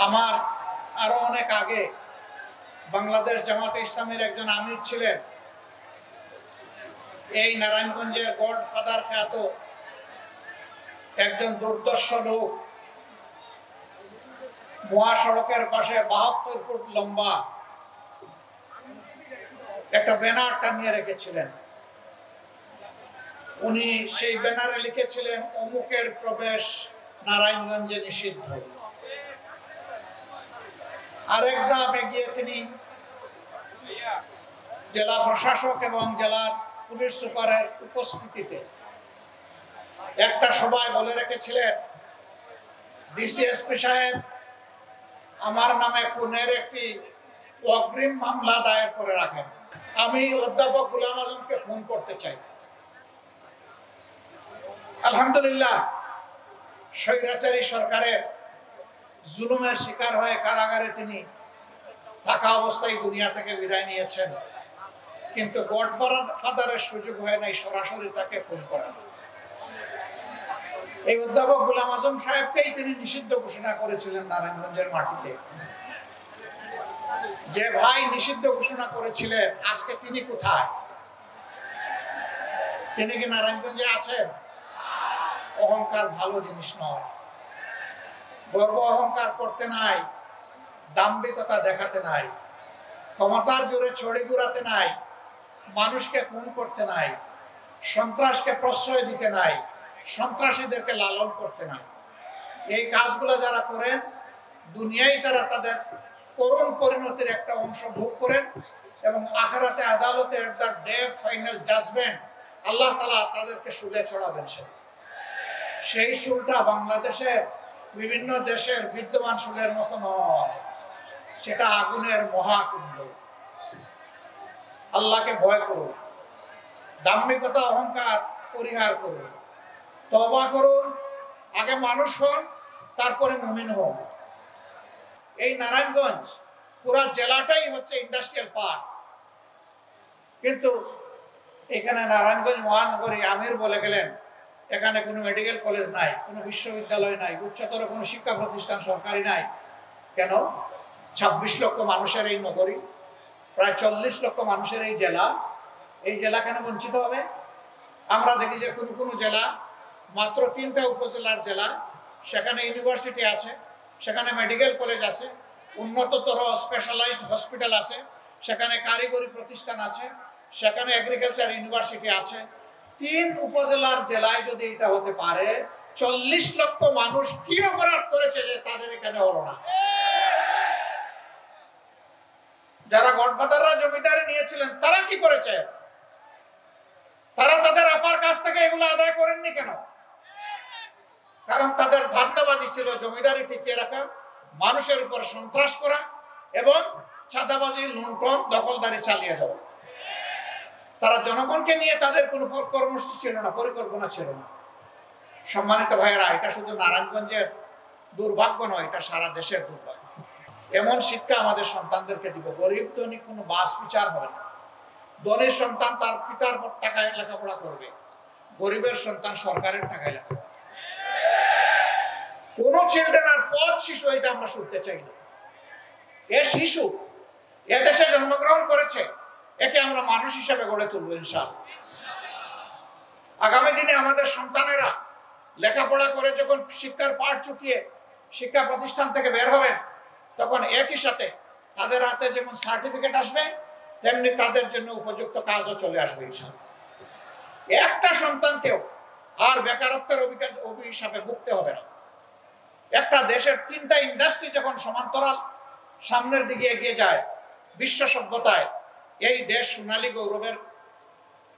আমার আরো অনেক আগে বাংলাদেশ জামাতে ইসলামের একজন আমির ছিলেন। এই নারায়ণগঞ্জের গডফাদার খ্যাত একজন দুর্দর্শ লোক মহাসড়কের পাশে 72 ফুট লম্বা একটা ব্যানার টানিয়ে রেখেছিলেন। উনি সেই ব্যানারে লিখেছিলেন, অমুকের প্রবেশ নারায়ণগঞ্জে নিষিদ্ধ। আরেক ধাপ এগিয়ে তিনি জেলা প্রশাসক এবং জেলার পুলিশ সুপারের উপস্থিতিতে একটা সভায় বলে রেখেছিলেন, ডিসিএসপি সাহেব, আমার নামে খুনের একটি অগ্রিম মামলা দায়ের করে রাখেন। আমি অধ্যাপক গোলাম আজমকে খুন করতে চাই। আলহামদুলিল্লাহ, স্বৈরাচারী সরকারের জুলুমের শিকার হয়ে কারাগারে তিনি থাকা অবস্থায় দুনিয়া থেকে বিদায় নিয়েছেন, কিন্তু গডফাদারের সুযোগ হয় নাই সরাসরি তাকে খুন করা। এই অধ্যাপক গোলাম আজম সাহেবকেই তিনি নিষিদ্ধ ঘোষণা করেছিলেন নারায়ণগঞ্জের মাটিতে। যে ভাই নিষিদ্ধ ঘোষণা করেছিলেন, আজকে তিনি কোথায়? তিনি কি নারায়ণগঞ্জে আছেন? অহংকার ভালো জিনিস নয়। গর্ব অহংকার করতে নাই, দাম্ভিকতা দেখাতে নাই, ক্ষমতার জোরে ছড়ি ঘুরাতে নাই, মানুষকে খুন করতে নাই, সন্ত্রাসকে প্রশ্রয় দিতে নাই, সন্ত্রাসীদেরকে লালন করতে নাই। এই কাজগুলো যারা করেন, দুনিয়ায় তারা তাদের করুণ পরিণতির একটা অংশ ভোগ করেন এবং আখিরাতে আদালতে দ্য ডে ফাইনাল জাজমেন্ট আল্লাহ তাআলা তাদেরকে শুলে চড়াবেন। সেই শুলটা বাংলাদেশের বিভিন্ন দেশের বিদ্যমান শুলের মতো নয়, সেটা আগুনের মহাকুণ্ড। আল্লাহকে ভয় করুন, দাম্ভিকতা অহংকার পরিহার করুন, তওবা করুন, আগে মানুষ হন, তারপরে মুমিন হন। এই নারায়ণগঞ্জ পুরা জেলাটাই হচ্ছে ইন্ডাস্ট্রিয়াল পার্ক, কিন্তু এখানে নারায়ণগঞ্জ মহানগরী আমির বলে গেলেন এখানে কোনো মেডিকেল কলেজ নাই, কোনো বিশ্ববিদ্যালয় নাই, উচ্চতর কোনো শিক্ষা প্রতিষ্ঠান সরকারি নাই। কেন? 26 লক্ষ মানুষের এই নগরী, প্রায় 40 লক্ষ মানুষের এই জেলা কেন বঞ্চিত হবে? আমরা দেখি যে কোনো কোনো জেলা, মাত্র 3টা উপজেলার জেলা, সেখানে ইউনিভার্সিটি আছে, সেখানে মেডিকেল কলেজ আছে, উন্নততর স্পেশালাইজড হসপিটাল আছে, সেখানে কারিগরি প্রতিষ্ঠান আছে, সেখানে এগ্রিকালচার ইউনিভার্সিটি আছে। 3 উপজেলার জেলায় যদি এটা হতে পারে, 40 লক্ষ মানুষ কি অপরাধ করেছে যে তাদের এখানে হলো না? যারা গডফাদাররা জমিদারি নিয়েছিলেন তারা কি করেছে? তারা তাদের আপার কাছ থেকে এগুলো আদায় করেননি কেন? কারণ তাদের ধান্দাবাজি ছিল জমিদারি টিকিয়ে রাখা, মানুষের উপর সন্ত্রাস করা এবং চাঁদাবাজি, লুণ্ঠন, দখলদারি চালিয়ে যাওয়া। তারা জনগণকে নিয়ে তাদের কোনো কর্মসূচি ছিল না, পরিকল্পনা ছিল না। সম্মানিত ভাইয়েরা, এটা শুধু নারায়ণগঞ্জের দুর্ভাগ্য নয়, এটা সারা দেশের দুর্ভাগ্য। এমন শিক্ষা আমাদের সন্তানদেরকে দিব, গরিব ধনী কোনো বাস বিচার হবে না। ধনীর সন্তান তার পিতার টাকায় লেখাপড়া করবে, গরিবের সন্তান সরকারের টাকায় লেখাপড়া। কোন চিলড্রেন আর পথ শিশু, এটা আমরা শুনতে চাই না। এ শিশু এদেশে জন্মগ্রহণ করেছে, একে আমরা মানুষ হিসেবে গড়ে তুলবো ইনশাআল্লাহ। আগামী দিনে আমাদের সন্তানেরা লেখাপড়া করে যখন শিক্ষার পাঠ চুকিয়ে শিক্ষা প্রতিষ্ঠান থেকে বের হবেন, তখন একই সাথে তাদের হাতে যেমন সার্টিফিকেট আসবে, তেমনি তাদের জন্য উপযুক্ত কাজও চলে আসবে ইনশাআল্লাহ। একটা সন্তানকেও আর বেকারত্বের অভিশাপে ভুগতে হবে না। একটা দেশের 3টা ইন্ডাস্ট্রি যখন সমান্তরাল সামনের দিকে এগিয়ে যায় বিশ্ব সভ্যতায়, এই দেশ সোনালী গৌরবের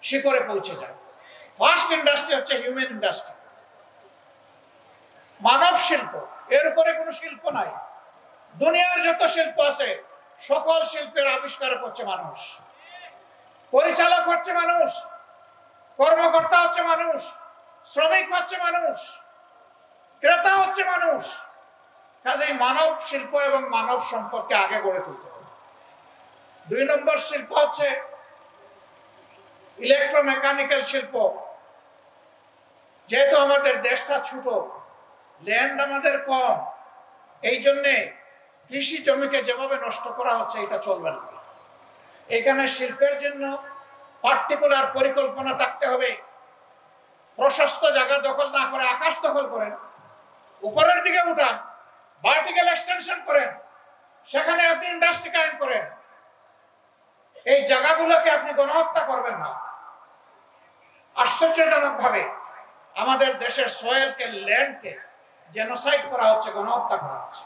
শিখরে পৌঁছে যায়। ফার্স্ট ইন্ডাস্ট্রি হচ্ছে হিউম্যান ইন্ডাস্ট্রি, মানব শিল্প। এর উপরে কোনো শিল্প নাই। দুনিয়ার যত শিল্প আছে, সকল শিল্পের আবিষ্কার করছে মানুষ, পরিচালক হচ্ছে মানুষ, কর্মকর্তা হচ্ছে মানুষ, শ্রমিক হচ্ছে মানুষ, ক্রেতা হচ্ছে মানুষ। কাজেই মানব শিল্প এবং মানব সম্পদকে আগে গড়ে তুলতে হবে। 2 নম্বর শিল্প হচ্ছে ইলেকট্রোমেকানিক্যাল শিল্প। যেহেতু আমাদের দেশটা ছোট, ল্যান্ড আমাদের কম, এই জন্যে কৃষি জমিকে যেভাবে নষ্ট করা হচ্ছে এটা চলবে না। এখানে শিল্পের জন্য পার্টিকুলার পরিকল্পনা থাকতে হবে। প্রশস্ত জায়গা দখল না করে আকাশ দখল করেন, উপরের দিকে উঠান, ভার্টিক্যাল এক্সটেনশন করেন, সেখানে আপনি ইন্ডাস্ট্রি কায়েম করেন। এই জায়গাগুলোকে আপনি গণহত্যা করবেন না। আশ্চর্যজনক ভাবে আমাদের দেশের সয়েলকে, ল্যান্ডকে জেনোসাইড করা হচ্ছে, গণহত্যা করা হচ্ছে,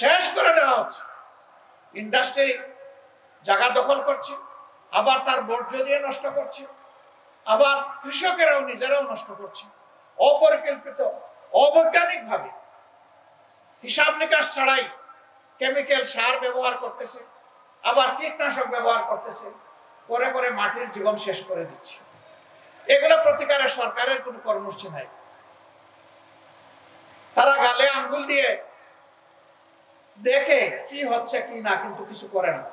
শেষ করে দেওয়া হচ্ছে। ইন্ডাস্ট্রি জায়গা দখল করছে, আবার তার বর্জ্য দিয়ে নষ্ট করছে, আবার কৃষকেরাও নিজেরাও নষ্ট করছে। অপরিকল্পিত, অবৈজ্ঞানিক ভাবে, হিসাব নিকাশ ছাড়াই কেমিক্যাল সার ব্যবহার করতেছে, আবার কীটনাশক ব্যবহার করতেছে, করে করে মাটির জীবন শেষ করে দিচ্ছে। এগুলো প্রতিকারে সরকারের কোনো কর্মসূচি নাই। তারা গালে আঙ্গুল দিয়ে দেখে কি হচ্ছে কি না, কিন্তু কিছু করে না।